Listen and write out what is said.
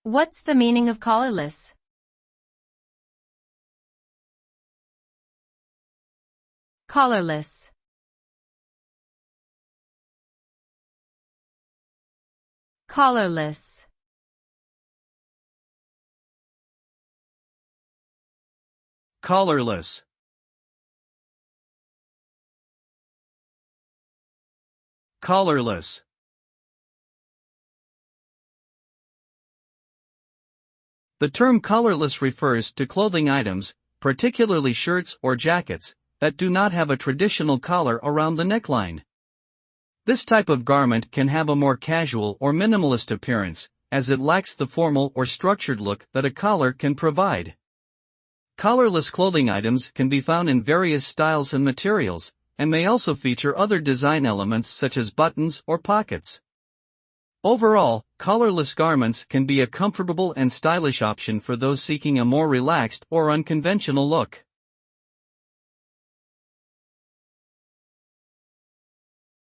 What's the meaning of collarless? Collarless. Collarless. Collarless. Collarless. The term collarless refers to clothing items, particularly shirts or jackets, that do not have a traditional collar around the neckline. This type of garment can have a more casual or minimalist appearance, as it lacks the formal or structured look that a collar can provide. Collarless clothing items can be found in various styles and materials, and may also feature other design elements such as buttons or pockets. Overall, collarless garments can be a comfortable and stylish option for those seeking a more relaxed or unconventional look.